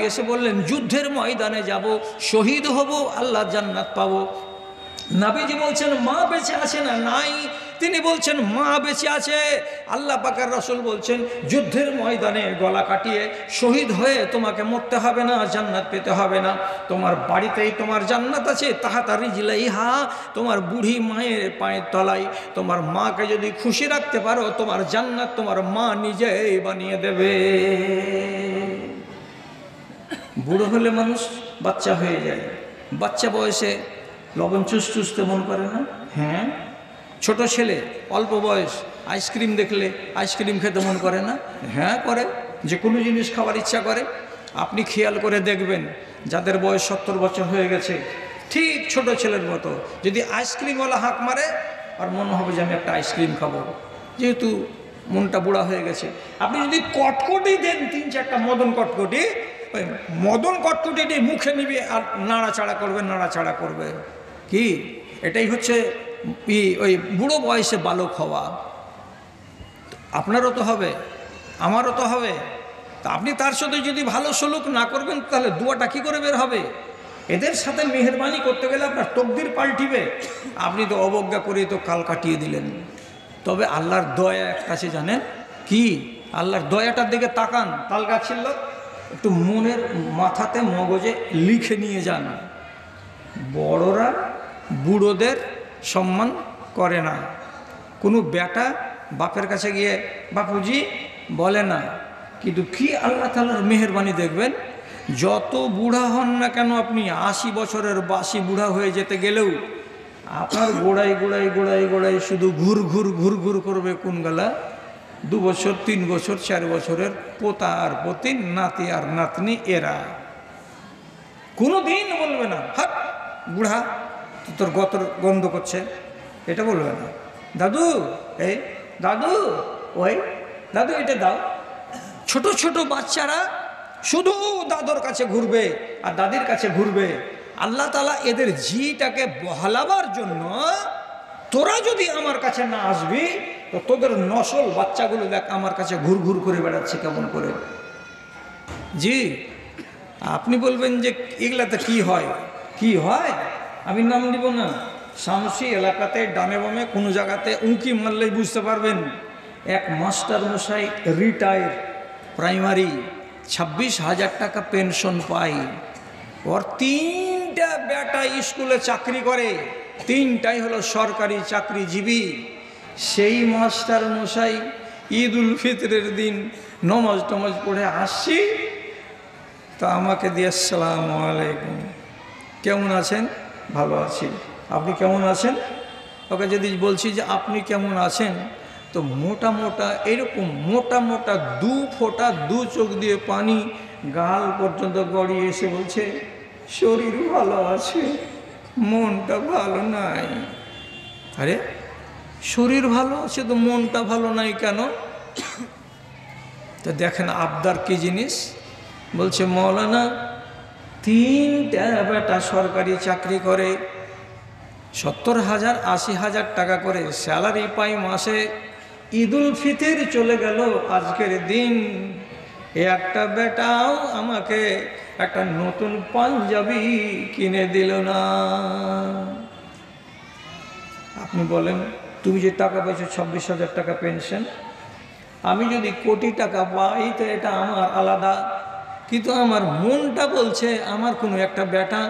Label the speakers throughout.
Speaker 1: সাহাবী এসে বললেন, যুদ্ধের ময়দানে যাব, শহীদ হব, আল্লাহ জান্নাত পাবো। নবীজি বলছেন, মা বেঁচে আছে না? নাই। তিনি বলছেন, মা বেঁচে আছে। আল্লাহ পাকের রাসূল বলছেন, যুদ্ধের ময়দানে গলা কাটিয়ে শহীদ হয়ে তোমাকে মরতে হবে না, জান্নাত পেতে হবে না। তোমার বাড়িতেই তোমার জান্নাত আছে, তাহাতা রিজলাইহা, তোমার বুড়ি মায়ের পায়ের তলায়। তোমার মাকে যদি খুশি রাখতে পারো, তোমার জান্নাত তোমার মা নিজেই বানিয়ে দেবে। বুড়ো হলে মানুষ বাচ্চা হয়ে যায়, বাচ্চা বয়সে লবণ চুষতে মন করে না? হ্যাঁ। ছোট ছেলে অল্প বয়স আইসক্রিম দেখলে আইসক্রিম খেতে মন করে না? হ্যাঁ করে। যে কোনো জিনিস খাওয়ার ইচ্ছা করে। আপনি খেয়াল করে দেখবেন, যাদের বয়স 70 বছর হয়ে গেছে, ঠিক ছোট ছেলের মতো যদি আইসক্রিমওয়ালা হাঁক মারে, আর মনে হবে যে আমি একটা আইসক্রিম খাবো, যেহেতু মনটা বুড়া হয়ে গেছে। আপনি যদি কটকটি দেন 3-4টা মদন কটকটি, ওই মদন কটকটিটি মুখে নিবে আর নাড়াচাড়া করবে। কি এটাই হচ্ছে ওই বুড়ো বয়সে বালক হওয়া। আপনারও তো হবে, আমারও তো হবে। তা আপনি তার সাথে যদি ভালো সলুক না করবেন, তাহলে দুয়াটা কী করে বের হবে? এদের সাথে মেহেরবানি করতে গেলে আপনার তকদির পাল্টিবে। আপনি তো অবজ্ঞা করে তো কাল কাটিয়ে দিলেন। তবে আল্লাহর দয়া একটা আছে, জানেন কি? আল্লাহর দয়াটার দিকে তাকান। তাল গাছের লোক একটু মনের মাথাতে মগজে লিখে নিয়ে যান, বড়রা বুড়োদের সম্মান করে না। কোনো বেটা বাপের কাছে গিয়ে বাপুজি বলে না। কিন্তু কি আল্লাহ তাআলার মেহেরবানি দেখবেন, যত বুড়া হন না কেন আপনি, 80 বছরের বাসি বুড়া হয়ে যেতে গেলেও আপনার গোড়াই শুধু ঘুর করবে কোন গলা? 2 বছর 3 বছর 4 বছরের পোতা আর পতি, নাতি আর নাতনি, এরা কোনো দিন বলবে না হাট বুড়া তোর গতর গন্ধ করছে, এটা বলবে না। দাদু এই দাদু, ওই দাদু এটা দাও। ছোট ছোট বাচ্চারা শুধু দাদুর কাছে ঘুরবে আর দাদির কাছে ঘুরবে। আল্লাহ তাআলা এদের জিটাকে বহালাবার জন্য, তোরা যদি আমার কাছে না আসবি তো তোদের নসল বাচ্চাগুলো দেখ আমার কাছে ঘুর করে বেড়াচ্ছে কেমন করে। জি, আপনি বলবেন যে এগুলাতে কি হয়? আমি নাম দিব না। শামসি এলাকাতে ডানে বামে কোনো জায়গাতে উঁকি মারলেই বুঝতে পারবেন। এক মাস্টার মশাই রিটায়ার প্রাইমারি, 26,000 টাকা পেনশন পায়। ওর 3টা বেটা স্কুলে চাকরি করে, 3টাই হলো সরকারি চাকরিজীবী। সেই মাস্টার মশাই ঈদ উল ফিতরের দিন নমাজ পড়ে আসছি, তা আমাকে দিয়ে আসসালামু আলাইকুম, কেমন আছেন? ভালো আছি। আপনি কেমন আছেন? ওকে যদি বলছি যে আপনি কেমন আছেন, তো মোটা এরকম মোটা 2 ফোঁটা 2 চোখ দিয়ে পানি গাল পর্যন্ত গড়িয়ে এসে বলছে, শরীর ভালো আছে, মনটা ভালো নাই। আরে শরীর ভালো আছে তো মনটা ভালো নাই কেন? তো দেখেন আবদার কি জিনিস। বলছে, মৌলানা 3টা বেটা সরকারি চাকরি করে, 70,000 80,000 টাকা করে স্যালারি পাই মাসে। ঈদ উল ফিতর চলে গেল আজকের দিন, একটা বেটাও আমাকে একটা নতুন পাঞ্জাবি কিনে দিল না। আপনি বলেন, তুমি যে টাকা পাইছো 26,000 টাকা পেনশন, আমি যদি কোটি টাকা পাই তো এটা আমার আলাদা। কিন্তু আমার মনটা বলছে আমার কোনো একটা বেটা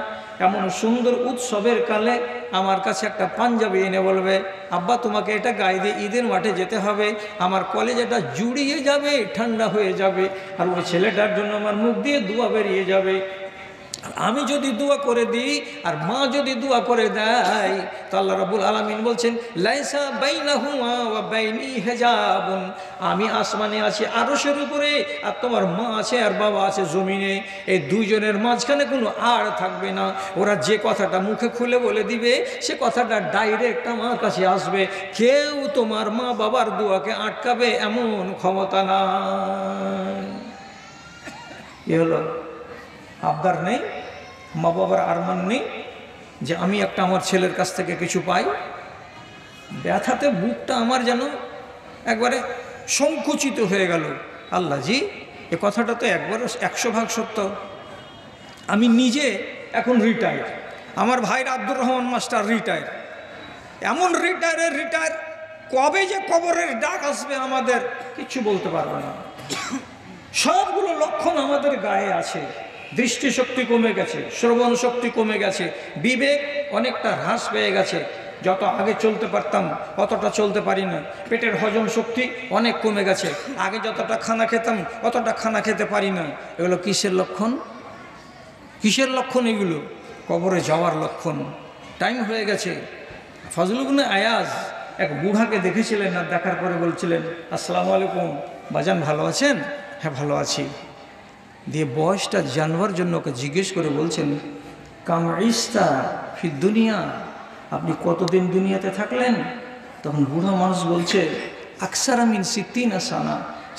Speaker 1: এমন সুন্দর উৎসবের কালে আমার কাছে একটা পাঞ্জাবি এনে বলবে, আব্বা তোমাকে এটা গায়ে দিয়ে ঈদের মাঠে যেতে হবে, আমার কলেজটা জুড়িয়ে যাবে, ঠান্ডা হয়ে যাবে, আর ওই ছেলেটার জন্য আমার মুখ দিয়ে দোয়া বেরিয়ে যাবে। আমি যদি দোয়া করে দিই আর মা যদি দোয়া করে দেয়, তো আল্লাহ রাব্বুল আলামিন বলছেন, লাইসা বাইনাহুমা ওয়া বাইনি হিজাবুন, আমি আসমানে আছি আরশের উপরে, আর তোমার মা আছে আর বাবা আছে জমিনে, এই দুইজনের মাঝখানে কোনো আর থাকবে না। ওরা যে কথাটা মুখে খুলে বলে দিবে, সে কথাটা ডাইরেক্ট আমার কাছে আসবে। কেউ তোমার মা বাবার দোয়াকে আটকাবে এমন ক্ষমতা নাই। এ হলো আবদার নেই, মা বাবার আরমান নেই যে আমি একটা আমার ছেলের কাছ থেকে কিছু পাই। ব্যথাতে বুকটা আমার যেন একবারে সংকুচিত হয়ে গেল। আল্লাহ জি, এ কথাটা তো একবারে 100 ভাগ সত্য। আমি নিজে এখন রিটায়ার, আমার ভাইর আব্দুর রহমান মাস্টার রিটায়ার, এমন রিটায়ার কবে যে কবরের ডাক আসবে আমাদের কিছু বলতে পারবো না। সবগুলো লক্ষণ আমাদের গায়ে আছে। দৃষ্টিশক্তি কমে গেছে, শ্রবণ শক্তি কমে গেছে, বিবেক অনেকটা হ্রাস পেয়ে গেছে, যত আগে চলতে পারতাম অতটা চলতে পারি না। পেটের হজম শক্তি অনেক কমে গেছে, আগে যতটা খানা খেতাম অতটা খানা খেতে পারি না। এগুলো কিসের লক্ষণ? কিসের লক্ষণ এগুলো? কবরে যাওয়ার লক্ষণ। টাইম হয়ে গেছে। ফজল ইবনে আয়াজ এক বুড়াকে দেখেছিলেন, আর দেখার পরে বলছিলেন, আসসালামু আলাইকুম বাজান, ভালো আছেন? হ্যাঁ ভালো আছি। দিয়ে বয়সটা জানবার জন্য ওকে জিজ্ঞেস করে বলছেন, কাম ইস্তা ফি দুনিয়া, আপনি কতদিন দুনিয়াতে থাকলেন? তখন বুড়া মানুষ বলছে, আকসারা মিন সিত্তিনা সানা,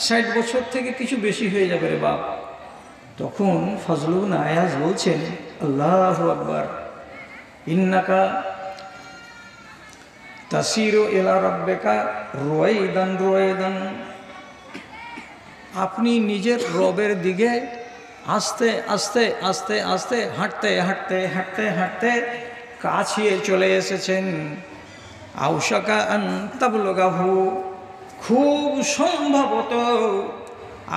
Speaker 1: 60 বছর থেকে কিছু বেশি হয়ে যাবে রে বাপ। তখন ফজল ইবনে আয়াজ বলছেন, আল্লাহু আকবার, ইন্নাকা তাসিরু ইলা রাব্বিকা রুয়াইদান, আপনি নিজের রবের দিকে আস্তে আস্তে আস্তে আস্তে হাঁটতে হাঁটতে হাঁটতে হাঁটতে কাছিয়ে চলে এসেছেন। আউশাকা আন তাবলুগাহু, খুব সম্ভবত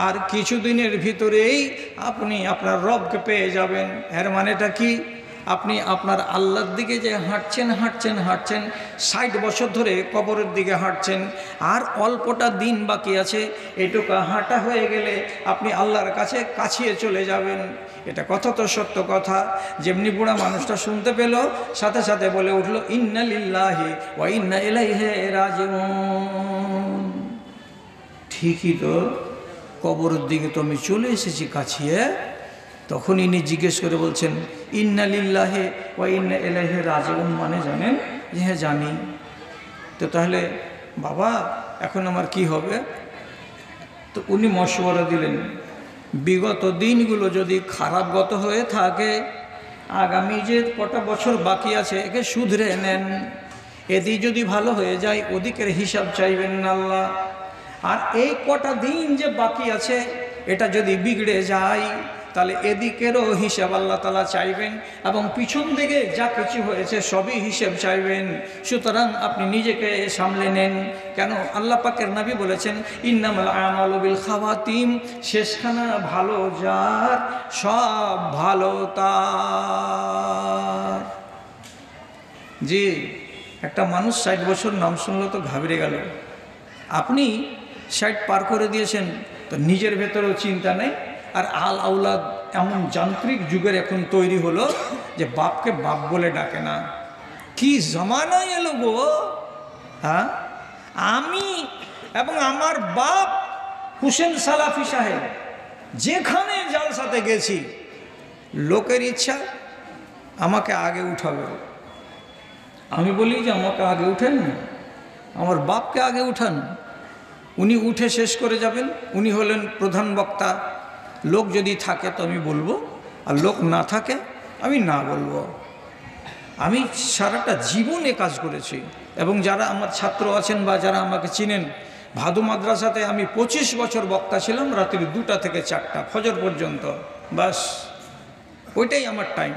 Speaker 1: আর কিছুদিনের ভিতরেই আপনি আপনার রবকে পেয়ে যাবেন। এর মানেটা কি? আপনি আপনার আল্লাহর দিকে যে হাঁটছেন হাঁটছেন হাঁটছেন, 60 বছর ধরে কবরের দিকে হাঁটছেন, আর অল্পটা দিন বাকি আছে, এটুকু হাঁটা হয়ে গেলে আপনি আল্লাহর কাছে কাছিয়ে চলে যাবেন। এটা কথা তো সত্য কথা। যেমনি বুড়া মানুষটা শুনতে পেল, সাথে সাথে বলে উঠল, ইন্না লিল্লাহি ওয়া ইন্না ইলাইহি রাজিউন। ঠিকই তো, কবরের দিকে তো আমি চলে এসেছি কাছিয়ে। তখন ইনি জিজ্ঞেস করে বলছেন, ইন্না লিল্লাহি ওয়া ইন্না ইলাইহি রাজিউন মানে জানেন? যে হ্যাঁ জানি। তো তাহলে বাবা এখন আমার কি হবে? তো উনি মশওয়ারা দিলেন, বিগত দিনগুলো যদি খারাপ গত হয়ে থাকে, আগামী যে কটা বছর বাকি আছে একে শুধরে নেন। এদিক যদি ভালো হয়ে যায় ওদিকের হিসাব চাইবেন না আল্লাহ। আর এই কটা দিন যে বাকি আছে এটা যদি বিগড়ে যায় তাহলে এদিকেরও হিসাব আল্লাহ তাআলা চাইবেন, এবং পিছন দিকে যা কিছু হয়েছে সবই হিসাব চাইবেন। সুতরাং আপনি নিজেকে সামলে নেন। কেন? আল্লাহ পাকের নবী বলেছেন, ইন্নামাল আমালু বিল খাওয়াতিম, শেষখানা ভালো যার সব ভালো তার। জি, একটা মানুষ 60 বছর নাম শুনলো তো ঘাবড়ে গেল। আপনি 60 পার করে দিয়েছেন, তো নিজের ভেতরেও চিন্তা নেই। আর আল আউলাদ এমন যান্ত্রিক যুগের এখন তৈরি হলো যে বাপকে বাপ বলে ডাকে না। কি জমানায় এলো গো! হ্যাঁ, আমি এবং আমার বাপ হুসেন সালাফি সাহেব যেখানে জালসাতে গেছি, লোকের ইচ্ছা আমাকে আগে উঠাবে। আমি বলি যে আমাকে আগে উঠেন, আমার বাপকে আগে উঠান। উনি উঠে শেষ করে যাবেন, উনি হলেন প্রধান বক্তা। লোক যদি থাকে তো আমি বলবো, আর লোক না থাকে আমি না বলবো। আমি সারাটা জীবনে কাজ করেছি, এবং যারা আমার ছাত্র আছেন বা যারা আমাকে চিনেন, ভাদু মাদ্রাসাতে আমি 25 বছর বক্তা ছিলাম, রাত্রি 2টা থেকে 4টা ফজর পর্যন্ত। বাস ওইটাই আমার টাইম।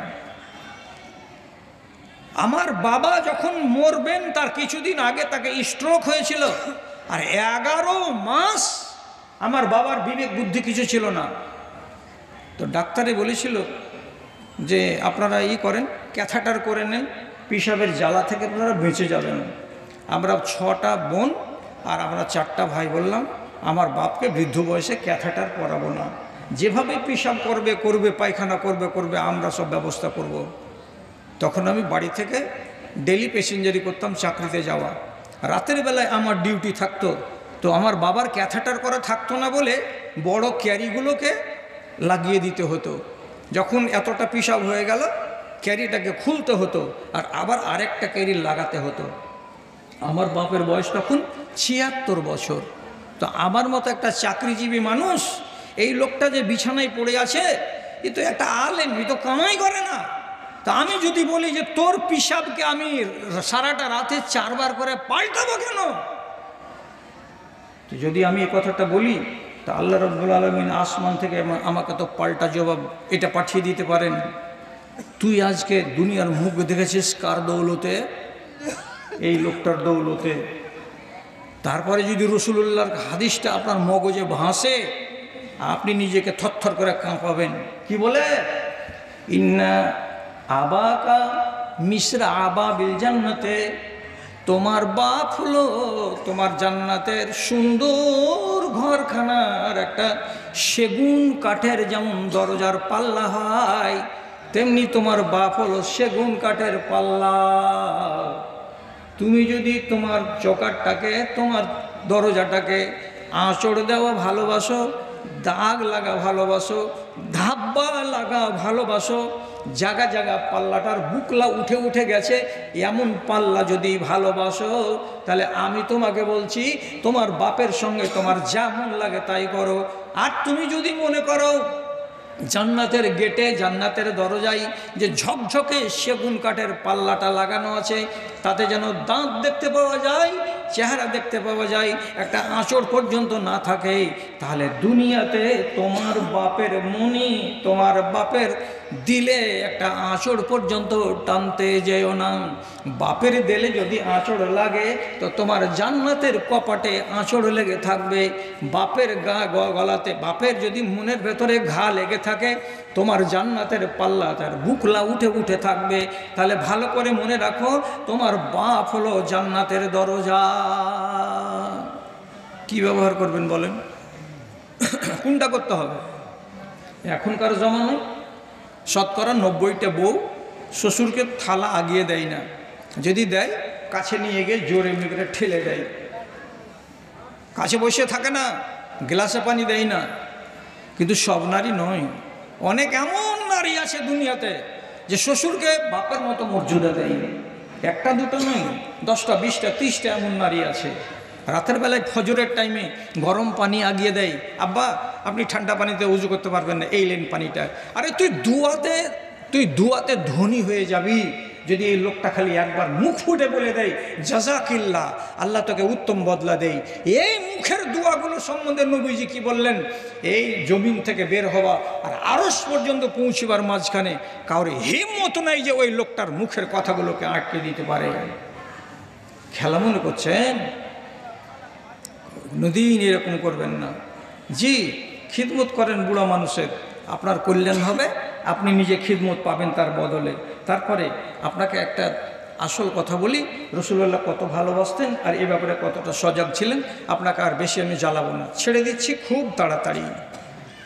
Speaker 1: আমার বাবা যখন মরবেন তার কিছুদিন আগে তাকে স্ট্রোক হয়েছিল, আর 11 মাস আমার বাবার বিবেক বুদ্ধি কিছু ছিল না। তো ডাক্তারে বলেছিল যে আপনারা করেন, ক্যাথাটার করে নেন, পিসাবের জ্বালা থেকে আপনারা বেঁচে যাবেন। আমরা 6টা বোন আর আমরা 4টা ভাই বললাম, আমার বাপকে বৃদ্ধ বয়সে ক্যাথাটার করাবো না, যেভাবে পিসাব করবে পায়খানা করবে আমরা সব ব্যবস্থা করব। তখন আমি বাড়ি থেকে ডেলি প্যাসেঞ্জারি করতাম চাকরিতে যাওয়া। রাতের বেলায় আমার ডিউটি থাকতো, তো আমার বাবার ক্যাথাটার করা থাকতো না বলে বড় ক্যারিগুলোকে লাগিয়ে দিতে হতো। যখন এতটা পিসাব হয়ে গেল, ক্যারিটাকে খুলতে হতো আর আবার আরেকটা ক্যারি লাগাতে হতো। আমার বাপের বয়স তখন 76 বছর। তো আমার মতো একটা চাকরিজীবী মানুষ, এই লোকটা যে বিছানায় পড়ে আছে, এ তো একটা আলেম, এ তো কামাই করে না। তা আমি যদি বলি যে তোর পিসাবকে আমি সারাটা রাতে 4 বার করে পাল্টাবো কেন? তো যদি আমি এই কথাটা বলি তা আল্লাহ রাব্বুল আলামিন আসমান থেকে আমাকে তো পাল্টা জবাব এটা পাঠিয়ে দিতে পারেন, তুই আজকে দুনিয়ার মুখ দেখেছিস কার দৌলতে? এই লোকটার দৌলতে। তারপরে যদি রাসূলুল্লাহর হাদিসটা আপনার মগজে ভাসে, আপনি নিজেকে থরথর করে কাঁপাবেন। কি বলে? ইন্না আবাকা মিসরা আবা বিল জান্নাতে, তোমার বাপ হলো তোমার জান্নাতের সুন্দর ঘরখানার একটা সেগুন কাঠের যেমন দরজার পাল্লা হয়, তেমনি তোমার বাপ হলো সেগুন কাঠের পাল্লা। তুমি যদি তোমার চৌকাঠটাকে, তোমার দরজাটাকে আঁচড় দেওয়া ভালোবাসো, দাগ লাগা ভালোবাসো, ধাব্বা লাগা ভালোবাসো, জায়গা জায়গা পাল্লাটার বুকলা উঠে উঠে গেছে, এমন পাল্লা যদি ভালোবাসো, তাহলে আমি তোমাকে বলছি তোমার বাপের সঙ্গে তোমার যা মন লাগে তাই করো। আর তুমি যদি মনে করো জান্নাতের গেটে, জান্নাতের দরজায় যে ঝকঝকে সেগুন কাঠের পাল্লাটা লাগানো আছে, তাতে যেন দাঁত দেখতে পাওয়া যায়, চেহারা দেখতে পাওয়া যায়, একটা আঁচড় পর্যন্ত না থাকে, তাহলে দুনিয়াতে তোমার বাপের মনি, তোমার বাপের দিলে একটা আঁচড় পর্যন্ত টানতে যেও না। বাপের দিলে যদি আঁচড় লাগে তো তোমার জান্নাতের কপাটে আঁচড় লেগে থাকবে। বাপের গলাতে, বাপের যদি মনের ভেতরে ঘা লেগে থাকে, তোমার জান্নাতের পাল্লা তার বুকলা উঠে উঠে থাকবে। তাহলে ভালো করে মনে রাখো, তোমার বাপ হলো জান্নাতের দরজা। কি ব্যবহার করবেন বলেন? কোনটা করতে হবে? এখনকার জমানায় শতকরা 90টা বউ শ্বশুরকে থালা আগিয়ে দেয় না, যদি দেয় কাছে নিয়ে গিয়ে জোরে এমনি করে ঠেলে দেয়, কাছে বসে থাকে না, গ্লাসে পানি দেয় না। কিন্তু সব নারী নয়, অনেক এমন নারী আছে দুনিয়াতে যে শ্বশুরকে বাপের মতো মর্যাদা দেয়। একটা দুটো নয়, 10টা 20টা 30টা এমন নারী আছে। রাতের বেলায় ফজরের টাইমে গরম পানি আগিয়ে দেয়, আব্বা আপনি ঠান্ডা পানিতে উজু করতে পারবেন না, এই লেন পানিটা। আরে তুই দুয়াতে ধনী হয়ে যাবি যদি এই লোকটা খালি একবার মুখ ফুটে বলে দেয় জাযাকিল্লাহ, আল্লাহ তোকে উত্তম বদলা দেয়। এই মুখের দোয়াগুলো সম্বন্ধে নবীজি কি বললেন? এই জমিন থেকে বের হওয়া আর আরশ পর্যন্ত পৌঁছিবার মাঝখানে কাউরে হিম্মত নাই যে ওই লোকটার মুখের কথাগুলোকে আটকে দিতে পারে। খেলা মনে করছেন? কোনোদিন এরকম করবেন না। জি, খিদমত করেন বুড়া মানুষের, আপনার কল্যাণ হবে, আপনি নিজে খিদমত পাবেন তার বদলে। তারপরে আপনাকে একটা আসল কথা বলি, রাসূলুল্লাহ কত ভালোবাসতেন আর এ ব্যাপারে কতটা সজাগ ছিলেন, আপনাকে আর বেশি আমি জ্বালাবো না, ছেড়ে দিচ্ছি খুব তাড়াতাড়ি।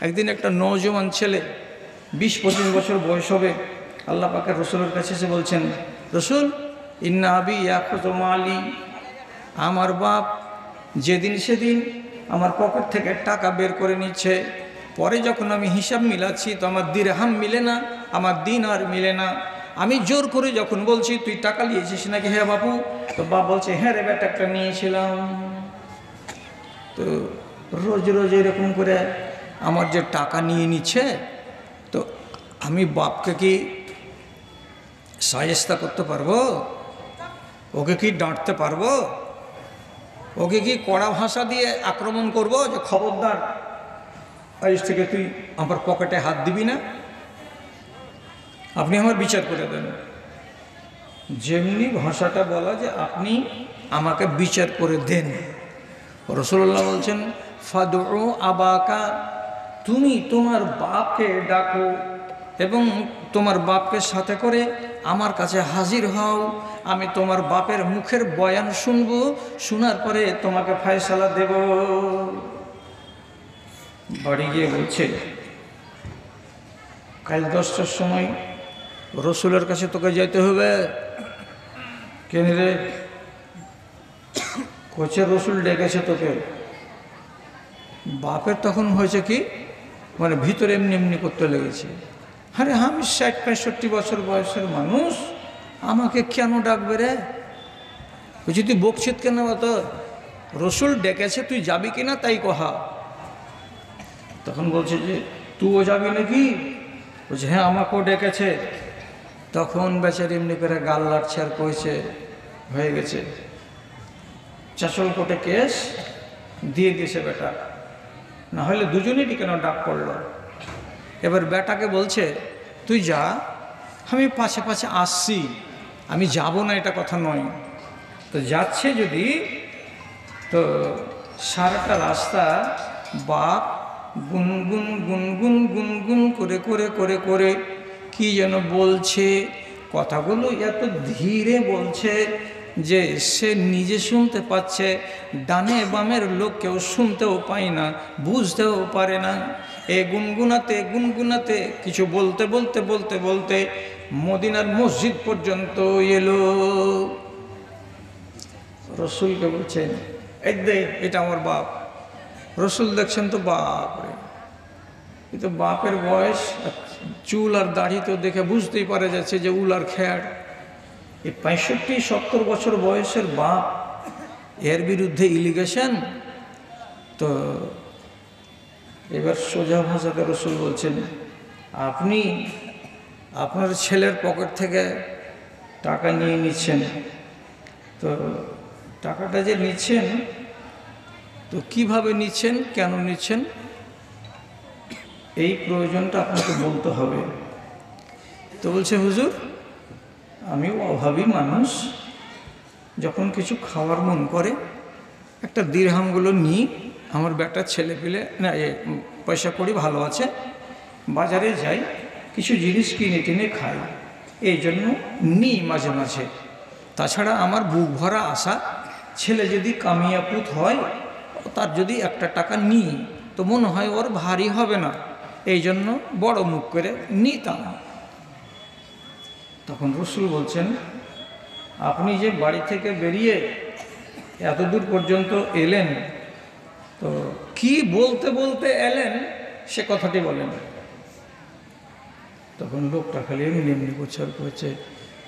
Speaker 1: একদিন একটা নওজোয়ান ছেলে 20-25 বছর বয়স হবে, আল্লাহ পাকের রাসূলের কাছে এসে বলছেন, রাসূল ইন্না আবি ইয়াখুযু মালি, আমার বাপ যেদিন সেদিন আমার পকেট থেকে টাকা বের করে নিচ্ছে, পরে যখন আমি হিসাব মিলাচ্ছি তো আমার দিরহাম মিলে না, আমার দিনার মিলে না। আমি জোর করে যখন বলছি তুই টাকা নিয়েছিস নাকি, হ্যাঁ বাপু, তো বাপ বলছে হ্যাঁ রে বেটা একটা নিয়েছিলাম। তো রোজ রোজ এরকম করে আমার যে টাকা নিয়ে নিচ্ছে, তো আমি বাপকে কি শায়েস্তা করতে পারবো? ওকে কি ডাঁটতে পারবো? ওকে কি কড়া ভাষা দিয়ে আক্রমণ করব যে খবরদার আজ থেকে তুই আমার পকেটে হাত দিবি না? আপনি আমার বিচার করে দেন। যেমনি ভাষাটা বলা যে আপনি আমাকে বিচার করে দেন। রাসূলুল্লাহ বলছেন ফাদউ আবাকা, তুমি তোমার বাপকে ডাকো এবং তোমার বাপকে সাথে করে আমার কাছে হাজির হও। আমি তোমার বাপের মুখের বয়ান শুনবো, শোনার পরে তোমাকে ফয়সালা দেব। বাড়ি গিয়ে বলছে কাল 10টার সময় রসুলের কাছে তোকে যেতে হবে। কেন রে? কোচের রসুল ডেকেছে তোকে। বাপের তখন হয়েছে কি, মানে ভিতরে এমনি এমনি করতে লেগেছে, আরে আমি 60-65 বছর বয়সের মানুষ, আমাকে কেন ডাকবে রে? বলছি তুই বকছিত কেন? তো রসুল ডেকেছে, তুই যাবি কিনা তাই কহা। তখন বলছে যে তুইও যাবি নাকি? বলছে হ্যাঁ আমাকেও ডেকেছে। তখন বেচারি এমনি করে গাল লাটছে আর কইছে হয়ে গেছে, চাচল কোর্টে কেস দিয়ে দিয়েছে বেটা। না হলে দুজনেরই কেন ডাক পড়লো। এবার বেটাকে বলছে তুই যা, আমি পাশে পাশে আসছি, আমি যাব না এটা কথা নয়। তো যাচ্ছে যদি, তো সারাটা রাস্তা বাপ গুনগুন গুনগুন গুনগুন করে করে করে করে কি যেন বলছে, কথাগুলো এত ধীরে বলছে যে সে নিজে শুনতে পাচ্ছে, ডানে বামের লোক কেউ শুনতেও পায় না, বুঝতেও পারে না। এ গুনগুনাতে গুনগুনাতে কিছু বলতে বলতে বলতে বলতে মদিনার মসজিদ পর্যন্ত এলো। রসুলকে বলছেন এই দে, এটা আমার বাপ। রসুল দেখছেন তো বাপ রে, এ তো বাপের বয়স, চুল আর দাড়ি তো দেখে বুঝতেই পারা যাচ্ছে যে উল আর খ্যাড়। এই 65-70 বছর বয়সের বাপ, এর বিরুদ্ধে ইলিগেশন। তো এবার সোজা ভাষাতে রসুল বলছেন আপনি আপনার ছেলের পকেট থেকে টাকা নিয়ে নিচ্ছেন, তো টাকাটা যে নিচ্ছেন তো কিভাবে নিচ্ছেন, কেন নিচ্ছেন, এই প্রয়োজনটা আপনাকে বলতে হবে। তো বলছে হুজুর আমি অভাবী মানুষ, যখন কিছু খাওয়ার মন করে একটা দিরহামগুলো নিই, আমার বেটার ছেলে পেলে না পয়সা কড়ি ভালো আছে, বাজারে যাই কিছু জিনিস কিনে টিনে খাই, এই জন্য নিই মাঝে মাঝে। তাছাড়া আমার বুক ভরা আশা, ছেলে যদি কামিয়াপুত হয় তার যদি একটা টাকা নিই তো মনে হয় ওর ভারী হবে না, এই জন্য বড় মুখ করে নিতাম। তখন রসুল বলছেন আপনি যে বাড়ি থেকে বেরিয়ে এত দূর পর্যন্ত এলেন, তো কি বলতে বলতে এলেন সে কথাটি বলেন। তখন লোকটা খালি এমনি এমনি গোছর করেছে,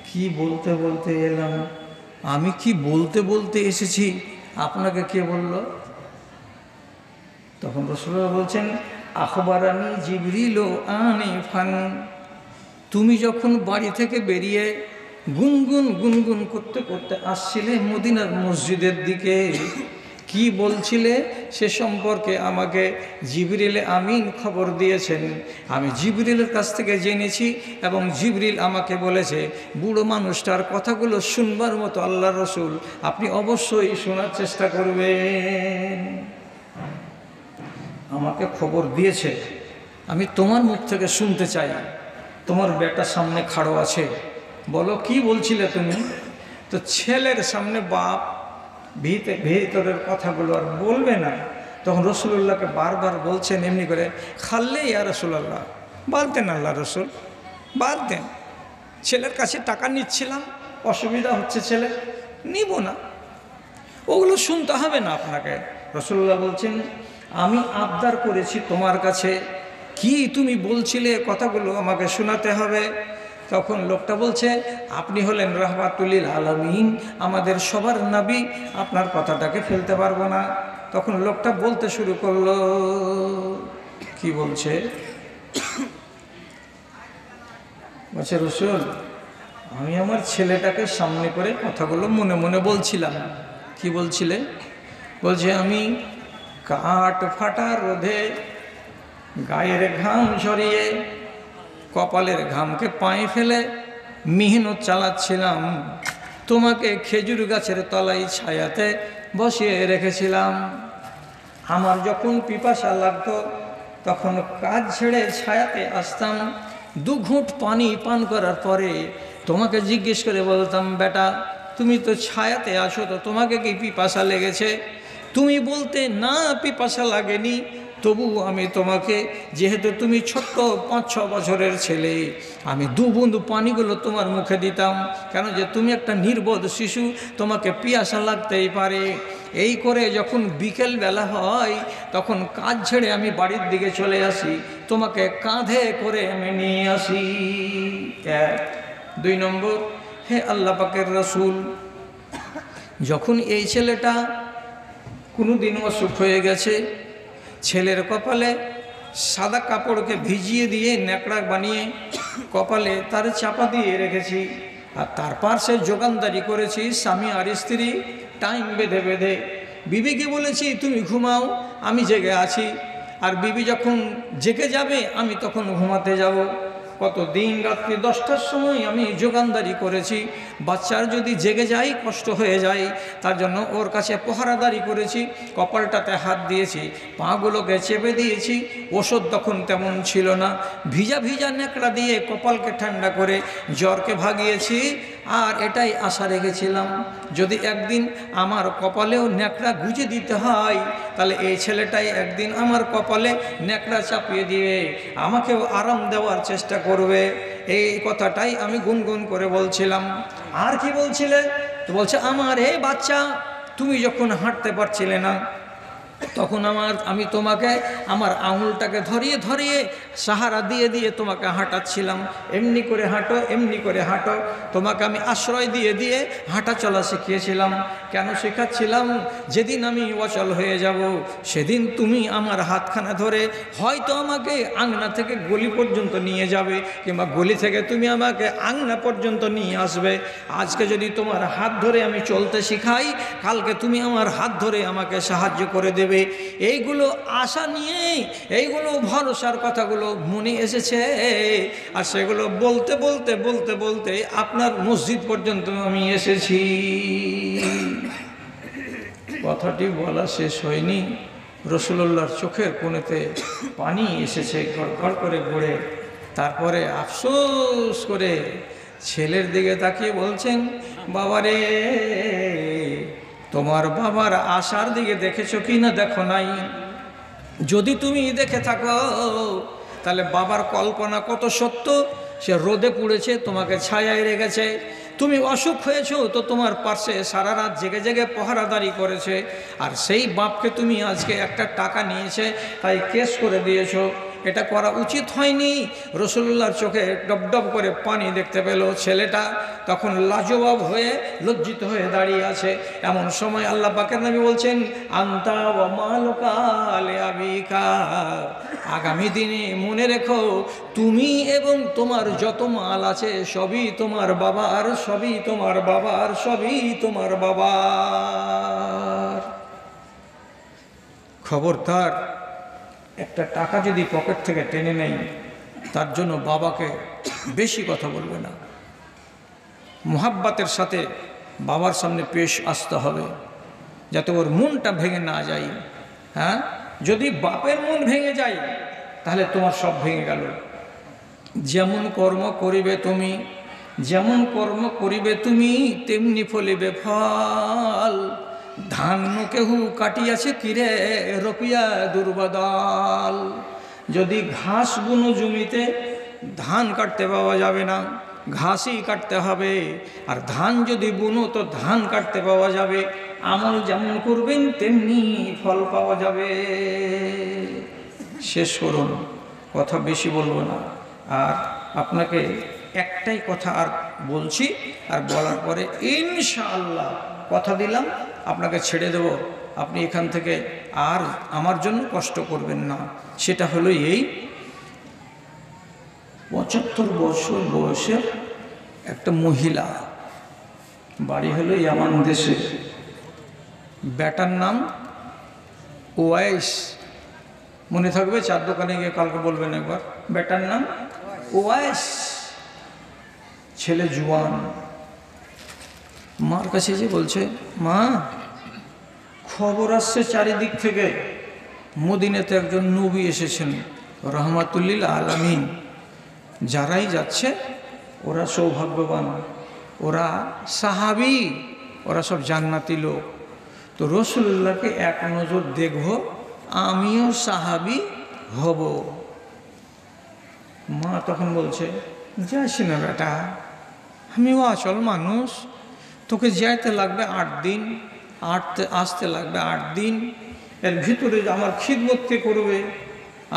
Speaker 1: কি বলতে বলতে এলাম, আমি কি বলতে বলতে এসেছি, আপনাকে কে বলল? তখন রাসূলুল্লাহ বলছেন আখবারানি জিবরিল আনিফান, তুমি যখন বাড়ি থেকে বেরিয়ে গুনগুন গুনগুন করতে করতে আসছিলে মদিনার মসজিদের দিকে, কি বলছিলে সে সম্পর্কে আমাকে জিবরিল আমিন খবর দিয়েছেন। আমি জিবরিলের কাছ থেকে জেনেছি এবং জিবরিল আমাকে বলেছে বুড়ো মানুষটার কথাগুলো শুনবার মতো আল্লাহর রসুল আপনি অবশ্যই শোনার চেষ্টা করবেন। আমাকে খবর দিয়েছে, আমি তোমার মুখ থেকে শুনতে চাই। তোমার বেটা সামনে খাড়ো আছে, বলো কি বলছিলে তুমি? তো ছেলের সামনে বাপ ভিতরের কথাগুলো আর বলবে না। তখন রসুল্লাহকে বারবার বলছেন এমনি করে, খাললে ইয়া রসুল্লাহ, বলতেন আল্লাহ রসুল বলতেন, ছেলের কাছে টাকা নিচ্ছিলাম, অসুবিধা হচ্ছে, ছেলে নিব না, ওগুলো শুনতে হবে না আপনাকে। রসুল্লাহ বলছেন আমি আবদার করেছি তোমার কাছে, কি তুমি বলছিলে কথাগুলো আমাকে শোনাতে হবে। তখন লোকটা বলছে আপনি হলেন রাহমাতুল আলামিন, আমাদের সবার নবী, আপনার কথাটাকে ফেলতে পারবো না। তখন লোকটা বলতে শুরু করলো, কি বলছে? বলছে রসুল আমি আমার ছেলেটাকে সামনে করে কথাগুলো মনে মনে বলছিলাম। কি বলছিলে? বলছে আমি কাঠ ফাটা রোদে গায়ের ঘাম ঝরিয়ে কপালের ঘামকে পায়ে ফেলে মেহনত চালাচ্ছিলাম, তোমাকে খেজুর গাছের তলায় ছায়াতে বসিয়ে রেখেছিলাম। আমার যখন পিপাসা লাগতো তখন কাজ ছেড়ে ছায়াতে আসতাম, 2 ঘুঁট পানি পান করার পরে তোমাকে জিজ্ঞেস করে বলতাম বেটা তুমি তো ছায়াতে আসো, তো তোমাকে কি পিপাসা লেগেছে? তুমি বলতে না পিপাসা লাগেনি, তবু আমি তোমাকে, যেহেতু তুমি ছোট্ট 5-6 বছরের ছেলে, আমি 2 বুঁদ পানিগুলো তোমার মুখে দিতাম, কেন যে তুমি একটা নির্বোধ শিশু, তোমাকে পিয়াসা লাগতেই পারে। এই করে যখন বিকেল বেলা হয় তখন কাজ ছেড়ে আমি বাড়ির দিকে চলে আসি, তোমাকে কাঁধে করে আমি নিয়ে আসি। 1 2 নম্বর, হে আল্লাহ পাকের রসুল, যখন এই ছেলেটা কোনোদিন অসুখ হয়ে গেছে, ছেলের কপালে সাদা কাপড়কে ভিজিয়ে দিয়ে ন্যাকড়া বানিয়ে কপালে তার চাপা দিয়ে রেখেছি, আর তার পাশে যোগানদারি করেছি স্বামী আর স্ত্রী টাইম বেঁধে বেঁধে। বিবিকে বলেছি তুমি ঘুমাও, আমি জেগে আছি, আর বিবি যখন জেগে যাবে আমি তখন ঘুমাতে যাব। কত দিন রাত্রি 10টার সময় আমি যোগানদারি করেছি, বাচ্চার যদি জেগে যায় কষ্ট হয়ে যায়, তার জন্য ওর কাছে পহারাদারি করেছি, কপালটাতে হাত দিয়েছি, পাগুলোকে চেপে দিয়েছি। ওষুধ তখন তেমন ছিল না, ভিজা ভিজা ন্যাকড়া দিয়ে কপালকে ঠান্ডা করে জ্বরকে ভাগিয়েছি। আর এটাই আশা রেখেছিলাম, যদি একদিন আমার কপালেও ন্যাকড়া গুঁজে দিতে হয়, তাহলে এই ছেলেটাই একদিন আমার কপালে ন্যাকড়া চাপিয়ে দিয়ে আমাকেও আরাম দেওয়ার চেষ্টা করবে। এই কথাটাই আমি গুনগুন করে বলছিলাম। আর কি বলছিলে? তো বলছে, আমার এই বাচ্চা, তুমি যখন হাঁটতে পারছিলে না, তখন আমি তোমাকে আমার আঙুলটাকে ধরিয়ে ধরিয়ে সাহারা দিয়ে দিয়ে তোমাকে হাঁটাচ্ছিলাম। এমনি করে হাঁটো, এমনি করে হাঁটো। তোমাকে আমি আশ্রয় দিয়ে দিয়ে হাঁটা চলা শিখিয়েছিলাম। কেন শেখাচ্ছিলাম? যেদিন আমি অচল হয়ে যাব, সেদিন তুমি আমার হাতখানা ধরে হয়তো আমাকে আংনা থেকে গলি পর্যন্ত নিয়ে যাবে, কিংবা গলি থেকে তুমি আমাকে আংনা পর্যন্ত নিয়ে আসবে। আজকে যদি তোমার হাত ধরে আমি চলতে শিখাই, কালকে তুমি আমার হাত ধরে আমাকে সাহায্য করে দেবে। এইগুলো আশা নিয়ে, এইগুলো ভরসার কথাগুলো মনে এসেছে। আর সেগুলো বলতে বলতে বলতে বলতে আপনার মসজিদ পর্যন্ত আমি এসেছি। কথাটি বলা শেষ হয়নি, রাসূলুল্লাহর চোখের কোণেতে পানি এসেছে গড়গড় করে গড়ে। তারপরে আফসোস করে ছেলের দিকে তাকিয়ে বলছেন, বাবারে, তোমার বাবার আশার দিকে দেখেছো কি না দেখো নাই? যদি তুমি দেখে থাকো, তাহলে বাবার কল্পনা কত সত্য। সে রোদে পুড়েছে, তোমাকে ছায়ায় রেখেছে। তুমি অসুখ হয়েছো তো তোমার পাশে সারা রাত জেগে জেগে পহারাদারি করেছে। আর সেই বাপকে তুমি আজকে একটা টাকা নিয়েছে, তাই কেস করে দিয়েছো। এটা করা উচিত হয়নি। রাসূলুল্লাহর চোখে ডবডব করে পানি দেখতে পেল ছেলেটা, তখন লাজবাব হয়ে লজ্জিত হয়ে দাঁড়িয়ে আছে। এমন সময় আল্লাহ পাকের নবী বলছেন, আনতা ওয়া মালুকা লিআবিকা, আগামী দিনে মনে রেখো, তুমি এবং তোমার যত মাল আছে সবই তোমার বাবার, সবই তোমার বাবার, সবই তোমার বাবার। খবরদার, একটা টাকা যদি পকেট থেকে টেনে নেই, তার জন্য বাবাকে বেশি কথা বলবে না। মুহাব্বতের সাথে বাবার সামনে পেশ আসতে হবে, যাতে ওর মনটা ভেঙে না যায়। হ্যাঁ, যদি বাপের মন ভেঙে যায়, তাহলে তোমার সব ভেঙে গেল। যেমন কর্ম করিবে তুমি, যেমন কর্ম করিবে তুমি, তেমনি ফলিবে ফল। ধান্য কেহু কাটিয়াছে কিরে রপিয়া দুর্বদল। যদি ঘাস বুনো জমিতে, ধান কাটতে পাওয়া যাবে না, ঘাসই কাটতে হবে। আর ধান যদি বুনো তো ধান কাটতে পাওয়া যাবে। আমল যেমন করবেন তেমনি ফল পাওয়া যাবে। শেষ করুন, কথা বেশি বলবো না। আর আপনাকে একটাই কথা আর বলছি, আর বলার পরে ইনশাআল্লাহ কথা দিলাম আপনাকে ছেড়ে দেব, আপনি এখান থেকে আর আমার জন্য কষ্ট করবেন না। সেটা হলো এই, 75 বছর বয়সের একটা মহিলা, বাড়ি হলো ইয়ামান দেশে। বেটার নাম ওয়াইস, মনে থাকবে, চার দোকানে গিয়ে কালকে বলবেন একবার। বেটার নাম ওয়াইস, ছেলে জুয়ান। মার কাছে যে বলছে, মা, খবর আসছে চারিদিক থেকে, মদিনাতে একজন নবী এসেছেন রহমাতুল্লিল আলামিন। যারাই যাচ্ছে ওরা সৌভাগ্যবান, ওরা সাহাবী, ওরা সব জান্নাতি লোক। তো রাসূলুল্লাহকে এক নজর দেখব, আমিও সাহাবী হব। মা তখন বলছে, যাস না বেটা, আমিও অচল মানুষ, তোকে যাইতে লাগবে 8 দিন, আসতে লাগবে 8 দিন। এর ভিতরে আমার খিদমত কে করবে?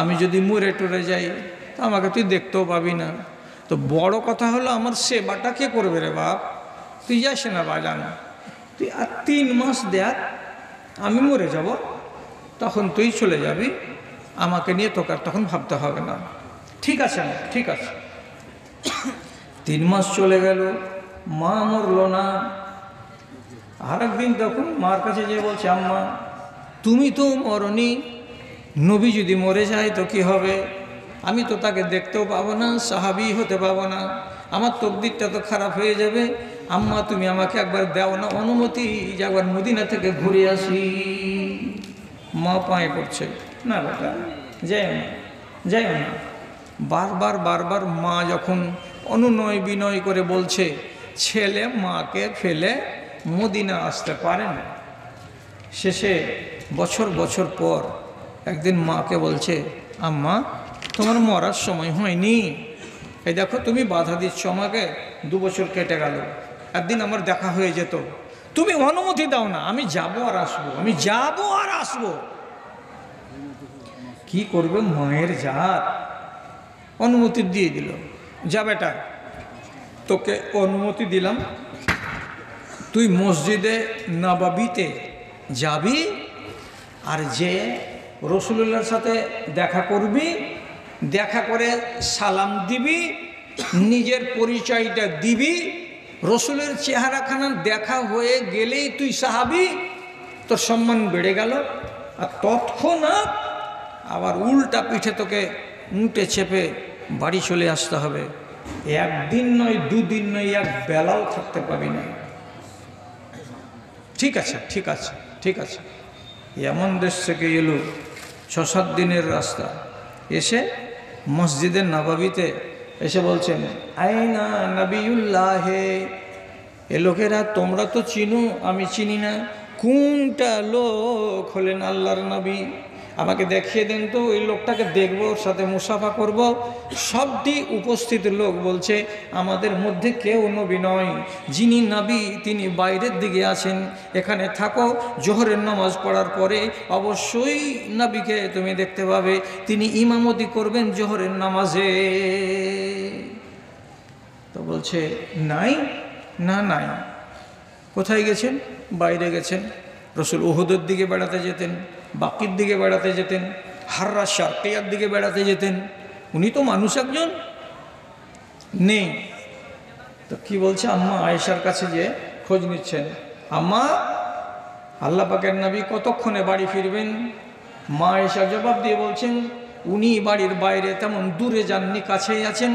Speaker 1: আমি যদি মরে টরে যাই তা আমাকে তুই দেখতেও পাবি না। তো বড় কথা হলো, আমার সেবাটা কে করবে রে বাপ? তুই যাস না বাজান, তুই আর 3 মাস দেখ, আমি মরে যাব, তখন তুই চলে যাবি, আমাকে নিয়ে তোকে আর তখন ভাবতে হবে না। ঠিক আছে না? ঠিক আছে। 3 মাস চলে গেল, মা মরল না। আর একদিন তখন মার কাছে যেয়ে বলছে, আম্মা, তুমি তো মরনি, নবী যদি মরে যায় তো কি হবে? আমি তো তাকে দেখতেও পাবো না, সাহাবী হতে পাবো না, আমার তকদিরটা তো খারাপ হয়ে যাবে। আম্মা তুমি আমাকে একবার দাও না অনুমতি যে একবার মদিনা থেকে ঘুরে আসি। মা পায়ে পড়ছে, না বেটা যাই না, যাই না। বারবার বারবার মা যখন অনুনয় বিনয় করে বলছে, ছেলে মাকে ফেলে মদিনা আসতে পারে না। শেষে বছর বছর পর একদিন মাকে বলছে, আম্মা তোমার মরার সময় হয়নি, এই দেখো তুমি বাধা দিচ্ছ আমাকে, 2 বছর কেটে গেল, একদিন আমার দেখা হয়ে যেত, তুমি অনুমতি দাও না, আমি যাবো আর আসবো, আমি যাবো আর আসবো। কি করবে মায়ের জাত, অনুমতি দিয়ে দিল, যা বেটা তোকে অনুমতি দিলাম, তুই মসজিদে নববীতে যাবি, আর যে রাসূলুল্লাহর সাথে দেখা করবি, দেখা করে সালাম দিবি, নিজের পরিচয়টা দিবি। রাসূলের চেহারাখানা দেখা হয়ে গেলেই তুই সাহাবী, তোর সম্মান বেড়ে গেল। আর তৎক্ষণাৎ আবার উল্টা পিঠে তোকে উঁটে চেপে বাড়ি চলে আসতে হবে। একদিন নয়, 2 দিন নয়, এক বেলাও থাকতে পাবি না। ঠিক আছে, ঠিক আছে, ঠিক আছে। এমন দেশ থেকে এলো, 6-7 দিনের রাস্তা, এসে মসজিদে নববীতে এসে বলছেন, আইনা নবিউল্লাহে, এ লোকেরা তোমরা তো চিনো, আমি চিনি না, কোনটা লোক হলেন আল্লাহর নবী, আমাকে দেখিয়ে দেন তো, ওই লোকটাকে দেখবো, ওর সাথে মুসাফা করব। সবটি উপস্থিত লোক বলছে, আমাদের মধ্যে কেউ নবী নয়, যিনি নবী তিনি বাইরের দিকে আছেন, এখানে থাকো, জোহরের নামাজ পড়ার পরে অবশ্যই নবীকে তুমি দেখতে পাবে, তিনি ইমামতি করবেন জোহরের নামাজে। তো বলছে নাই, না নাই। কোথায় গেছেন? বাইরে গেছেন। রাসূল উহুদের দিকে বেড়াতে যেতেন, বাকির দিকে বেড়াতে যেতেন, হাররা শারকিয়ার দিকে বেড়াতে যেতেন, উনি তো মানুষ একজন, নেই। তো কি বলছে, আম্মা আয়েশার কাছে যে খোঁজ নিচ্ছেন, আম্মা আল্লাহ পাকের নবী কতক্ষণে বাড়ি ফিরবেন? মা আয়েশা জবাব দিয়ে বলছেন, উনি বাড়ির বাইরে তেমন দূরে যাননি, কাছেই আছেন,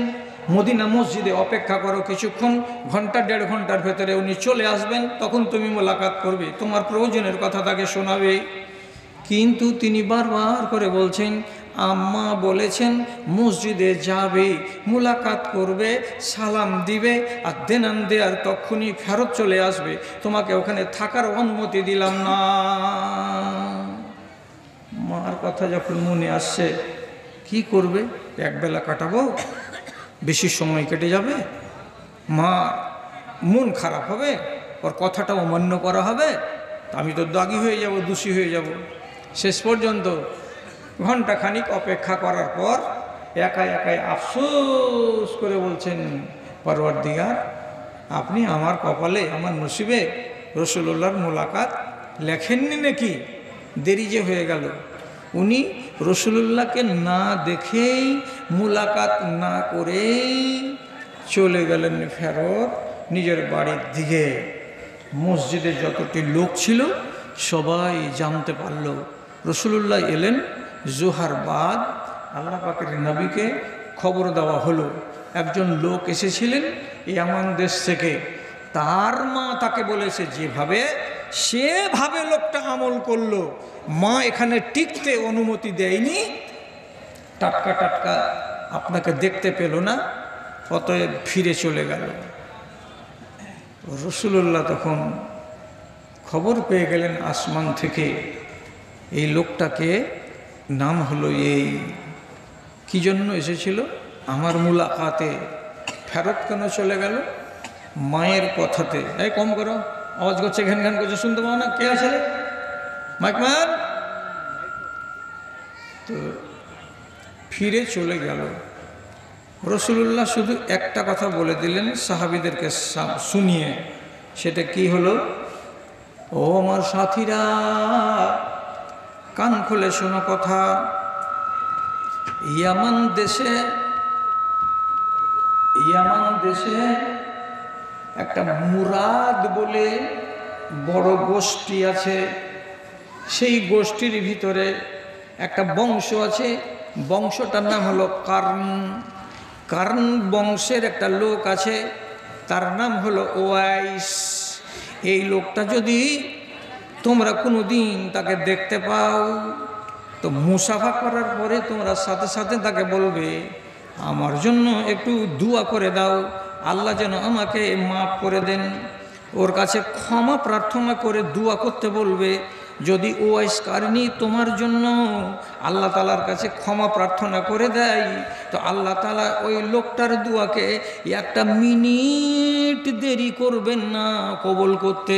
Speaker 1: মদিনা মসজিদে অপেক্ষা করো কিছুক্ষণ, 1-1.5 ঘন্টার ভেতরে উনি চলে আসবেন, তখন তুমি মোলাকাত করবে, তোমার প্রয়োজনের কথা তাকে শোনাবে। কিন্তু তিনি বারবার করে বলছেন, আম্মা বলেছেন মসজিদে যাবে, মোলাকাত করবে, সালাম দিবে, আর দেনান দেয়ার তখনই ফেরত চলে আসবে, তোমাকে ওখানে থাকার অনুমতি দিলাম না। মার কথা যখন মনে আসছে, কি করবে? একবেলা কাটাবো, বেশি সময় কেটে যাবে, মা মন খারাপ হবে, ওর কথাটা অমান্য করা হবে, আমি তো দাগি হয়ে যাব, দোষী হয়ে যাব। শেষ পর্যন্ত ঘণ্টাখানিক অপেক্ষা করার পর একাই একাই আফসোস করে বলছেন, পরওয়ারদিগার আপনি আমার কপালে, আমার নসিবে রাসূলুল্লাহর মোলাকাত লেখেননি নাকি? দেরি যে হয়ে গেল। উনি রাসূলুল্লাহকে না দেখেই, মোলাকাত না করেই চলে গেলেন ফেরত নিজের বাড়ির দিকে। মসজিদে যতটি লোক ছিল সবাই জানতে পারল রাসূলুল্লাহ এলেন। জোহার বাদ আল্লাহ পাকের নবীকে খবর দেওয়া হলো, একজন লোক এসেছিলেন ইয়ামান দেশ থেকে, তার মা তাকে বলেছে যেভাবে, সেভাবে লোকটা আমল করলো, মা এখানে টিকতে অনুমতি দেয়নি, টাটকা টাটকা আপনাকে দেখতে পেল না, অতএব ফিরে চলে গেল। রাসূলুল্লাহ তখন খবর পেয়ে গেলেন আসমান থেকে, এই লোকটাকে নাম হলো এই, কি জন্য এসেছিল? আমার মুলাকাতে। ফেরত কেন চলে গেল? মায়ের কথাতে। এই কম করো, আওয়াজ করছে, ঘ্যান ঘ্যান করছে, শুনতে পাও না? কে আছে মাইকম্যান? তো ফিরে চলে গেল। রাসূলুল্লাহ শুধু একটা কথা বলে দিলেন সাহাবীদেরকে শুনিয়ে, সেটা কি হলো? ও আমার সাথীরা, কান খুলে শোনো কথা। ইয়ামান দেশে একটা মুরাদ বলে বড় গোষ্ঠী আছে। সেই গোষ্ঠীর ভিতরে একটা বংশ আছে, বংশটার নাম হলো কার্ন। কার্ন বংশের একটা লোক আছে, তার নাম হলো ওয়াইস। এই লোকটা যদি তোমরা কোনো দিন তাকে দেখতে পাও, তো মুসাফা করার পরে তোমরা সাথে সাথে তাকে বলবে, আমার জন্য একটু দোয়া করে দাও, আল্লাহ যেন আমাকে মাফ করে দেন। ওর কাছে ক্ষমা প্রার্থনা করে দোয়া করতে বলবে। যদি ওয়াইস কারণী তোমার জন্য আল্লাহ তালার কাছে ক্ষমা প্রার্থনা করে দেয়, তো আল্লাহ তালা ওই লোকটার দোয়াকে একটা মিনিট দেরি করবেন না কবুল করতে।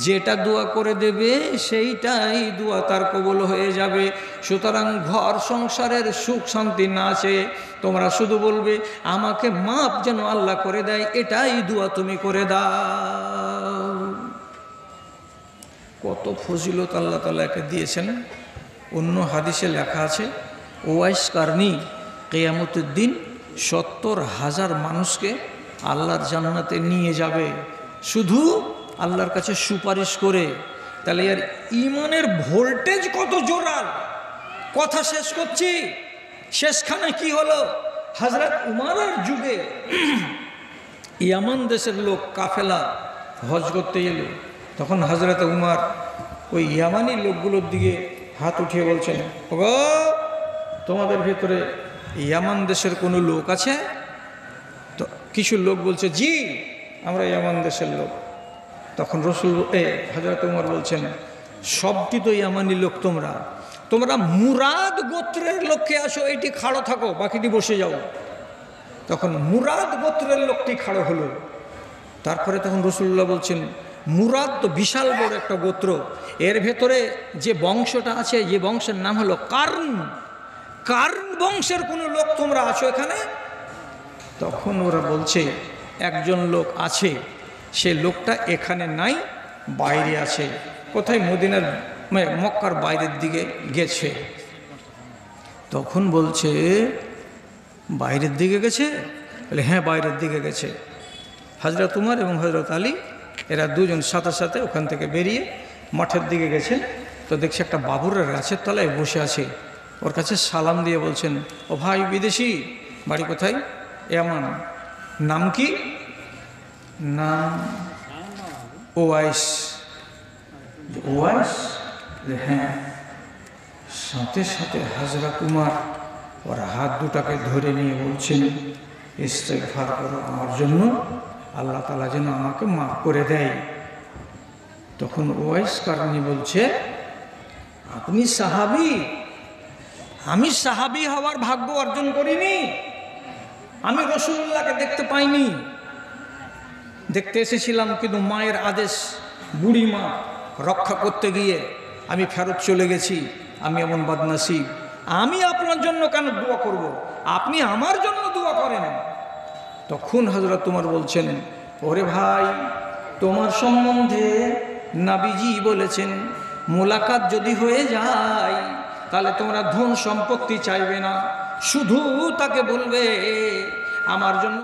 Speaker 1: যেটা দোয়া করে দেবে সেইটাই দোয়া তার কবুল হয়ে যাবে। সুতরাং ঘর সংসারের সুখ শান্তি না আছে, তোমরা শুধু বলবে আমাকে মাপ যেন আল্লাহ করে দেয়, এটাই দোয়া তুমি করে দাও। কত ফজিলত আল্লাহ তাআলাকে দিয়েছেন। অন্য হাদিসে লেখা আছে, ওয়াইস কারণী কিয়ামতের দিন ৭০,০০০ মানুষকে আল্লাহর জান্নাতে নিয়ে যাবে, শুধু আল্লাহর কাছে সুপারিশ করে। তাহলে এর ইমানের ভোল্টেজ কত জোরাল। কথা শেষ করছি, শেষখানে কি হলো, হযরত উমরের যুগে ইয়ামান দেশের লোক কাফেলা হজ করতে এলো। তখন হযরত উমর ওই ইয়ামানি লোকগুলোর দিকে হাত উঠিয়ে বলছেন, ওগো, তোমাদের ভেতরে ইয়ামান দেশের কোনো লোক আছে? তো কিছু লোক বলছে, জি, আমরা ইয়ামান দেশের লোক। তখন হযরত উমর বলছেন, সবটি তো ইয়ামানি লোক, তোমরা মুরাদ গোত্রের লোককে আসো, এটি খাড়ো থাকো, বাকিটি বসে যাও। তখন মুরাদ গোত্রের লোকটি খাড়ো হলো। তারপরে তখন রাসূলুল্লাহ বলছেন, মুরাদ তো বিশাল বড় একটা গোত্র, এর ভেতরে যে বংশটা আছে, যে বংশের নাম হলো কার্ন, কার্ন বংশের কোনো লোক তোমরা আছো এখানে? তখন ওরা বলছে, একজন লোক আছে, সে লোকটা এখানে নাই, বাইরে আছে। কোথায়? মদিনার মক্কার বাইরের দিকে গেছে। তখন বলছে, বাইরের দিকে গেছে? বলে, হ্যাঁ, বাইরের দিকে গেছে। হযরত উমর এবং হযরত আলী এরা দুজন সাথে সাথে ওখান থেকে বেরিয়ে মাঠের দিকে গেছেন। তো দেখছে একটা বাবুরের গাছের তলায় বসে আছে। ওর কাছে সালাম দিয়ে বলছেন, ও ভাই বিদেশি, বাড়ি কোথায়? ইয়ামান। নাম কি? নাম ওয়াইস। ওয়াইস? হ্যাঁ। সাথে সাথে হযরত উমর ওর হাত দুটাকে ধরে নিয়ে বলছেন, ইস্তেগফার করো আমার জন্য, আল্লাহ তাআলা যেন আমাকে মাফ করে দেয়। তখন ওয়াইস কারণী বলছে, আপনি সাহাবী, আমি সাহাবী হওয়ার ভাগ্য অর্জন করিনি, আমি রাসূলুল্লাহকে দেখতে পাইনি। দেখতে এসেছিলাম, কিন্তু মায়ের আদেশ, বুড়ি মা রক্ষা করতে গিয়ে আমি ফেরত চলে গেছি। আমি এমন বদনসিব, আমি আপনার জন্য কেন দোয়া করব? আপনি আমার জন্য দোয়া করেন। তখন হযরত উমর বলছেন, ওরে ভাই, তোমার সম্বন্ধে নবীজি বলেছেন, মোলাকাত যদি হয়ে যায় তাহলে তোমরা ধন সম্পত্তি চাইবে না, শুধু তাকে বলবে আমার জন্য